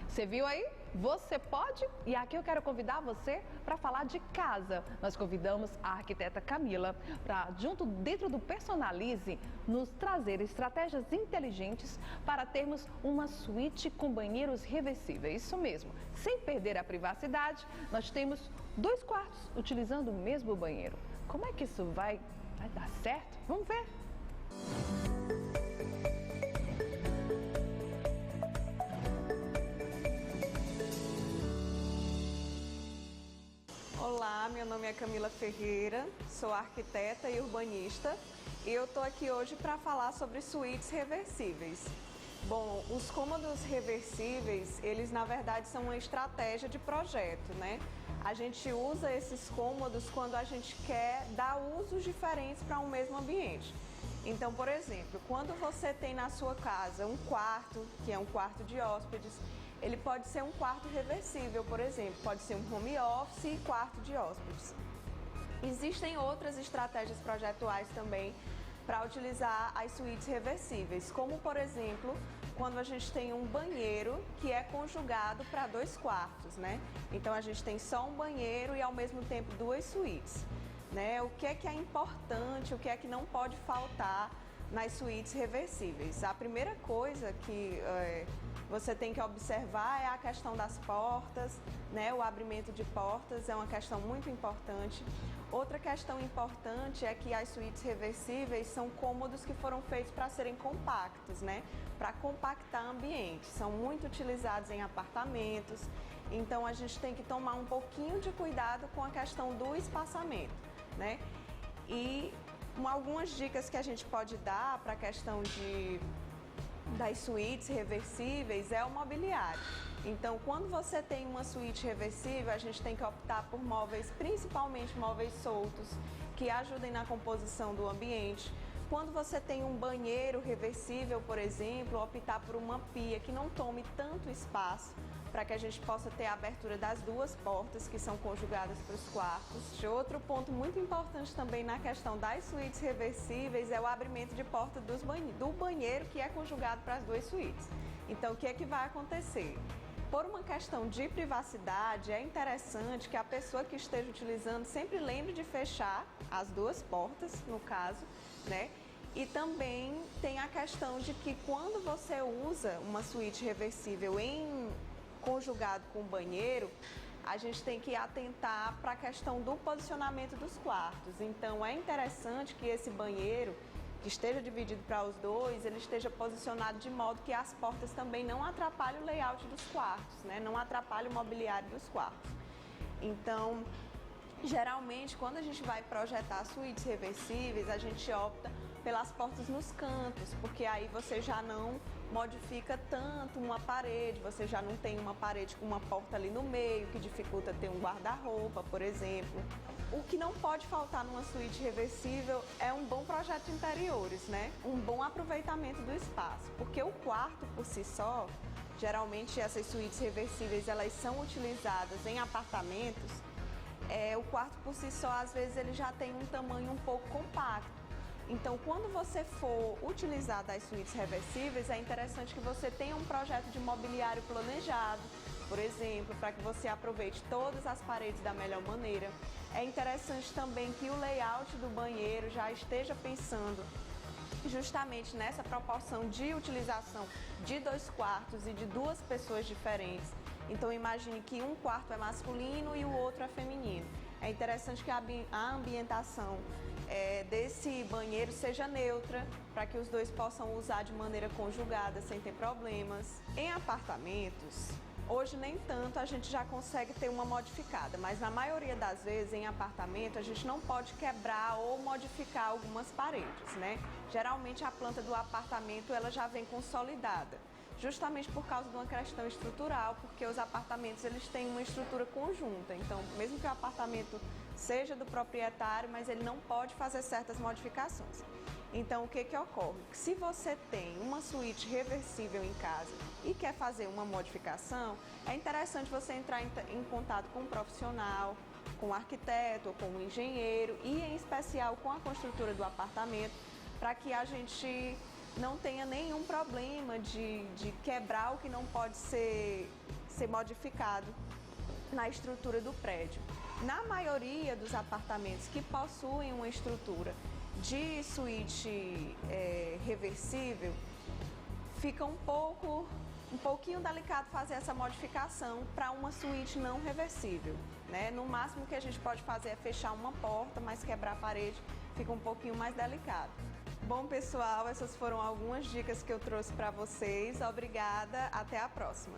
Você viu aí? Você pode? E aqui eu quero convidar você para falar de casa. Nós convidamos a arquiteta Camila para, dentro do Personalize, nos trazer estratégias inteligentes para termos uma suíte com banheiros reversíveis. Isso mesmo, sem perder a privacidade, nós temos 2 quartos utilizando o mesmo banheiro. Como é que isso vai dar certo? Vamos ver! Olá, meu nome é Camila Ferreira, sou arquiteta e urbanista e eu estou aqui hoje para falar sobre suítes reversíveis. Bom, os cômodos reversíveis, eles na verdade são uma estratégia de projeto, né? A gente usa esses cômodos quando a gente quer dar usos diferentes para um mesmo ambiente. Então, por exemplo, quando você tem na sua casa um quarto, que é um quarto de hóspedes, ele pode ser um quarto reversível, por exemplo, pode ser um home office e quarto de hóspedes. Existem outras estratégias projetuais também para utilizar as suítes reversíveis, como por exemplo, quando a gente tem um banheiro que é conjugado para 2 quartos, né? Então a gente tem só um banheiro e ao mesmo tempo 2 suítes, né? O que é importante, o que é que não pode faltar nas suítes reversíveis? A primeira coisa que você tem que observar é a questão das portas, né? O abrimento de portas é uma questão muito importante. Outra questão importante é que as suítes reversíveis são cômodos que foram feitos para serem compactos, né? Para compactar ambientes. São muito utilizados em apartamentos, então a gente tem que tomar um pouquinho de cuidado com a questão do espaçamento, né? E algumas dicas que a gente pode dar para a questão das suítes reversíveis é o mobiliário. Então, quando você tem uma suíte reversível, a gente tem que optar por móveis, principalmente móveis soltos, que ajudem na composição do ambiente. Quando você tem um banheiro reversível, por exemplo, optar por uma pia que não tome tanto espaço, para que a gente possa ter a abertura das 2 portas que são conjugadas para os quartos. Outro ponto muito importante também na questão das suítes reversíveis é o abrimento de porta do banheiro que é conjugado para as 2 suítes. Então, o que é que vai acontecer? Por uma questão de privacidade, é interessante que a pessoa que esteja utilizando sempre lembre de fechar as 2 portas, no caso, né? E também tem a questão de que quando você usa uma suíte reversível conjugado com o banheiro, a gente tem que atentar para a questão do posicionamento dos quartos. Então é interessante que esse banheiro, que esteja dividido para os 2, ele esteja posicionado de modo que as portas também não atrapalhem o layout dos quartos, né? Não atrapalhem o mobiliário dos quartos. Então, geralmente, quando a gente vai projetar suítes reversíveis, a gente opta pelas portas nos cantos, porque aí você já não modifica tanto uma parede, você já não tem uma parede com uma porta ali no meio, que dificulta ter um guarda-roupa, por exemplo. O que não pode faltar numa suíte reversível é um bom projeto de interiores, né? Um bom aproveitamento do espaço, porque o quarto por si só, geralmente essas suítes reversíveis, elas são utilizadas em apartamentos. O quarto por si só, às vezes, ele já tem um tamanho um pouco compacto. Então, quando você for utilizar das suítes reversíveis, é interessante que você tenha um projeto de mobiliário planejado, por exemplo, para que você aproveite todas as paredes da melhor maneira. É interessante também que o layout do banheiro já esteja pensando justamente nessa proporção de utilização de 2 quartos e de 2 pessoas diferentes. Então, imagine que um quarto é masculino e o outro é feminino. É interessante que a ambientação desse banheiro seja neutra, para que os 2 possam usar de maneira conjugada, sem ter problemas. Em apartamentos, hoje nem tanto a gente já consegue ter uma modificada, mas na maioria das vezes em apartamento a gente não pode quebrar ou modificar algumas paredes, né? Geralmente a planta do apartamento ela já vem consolidada, justamente por causa de uma questão estrutural, porque os apartamentos eles têm uma estrutura conjunta, então mesmo que o apartamento seja do proprietário, mas ele não pode fazer certas modificações. Então o que ocorre? Se você tem uma suíte reversível em casa e quer fazer uma modificação, é interessante você entrar em contato com um profissional, com um arquiteto ou com um engenheiro e em especial com a construtora do apartamento, para que a gente não tenha nenhum problema de quebrar o que não pode ser ser modificado na estrutura do prédio. Na maioria dos apartamentos que possuem uma estrutura de suíte reversível, fica um pouquinho delicado fazer essa modificação para uma suíte não reversível, né? No máximo que a gente pode fazer é fechar uma porta, mas quebrar a parede fica um pouquinho mais delicado. Bom, pessoal, essas foram algumas dicas que eu trouxe para vocês. Obrigada, até a próxima!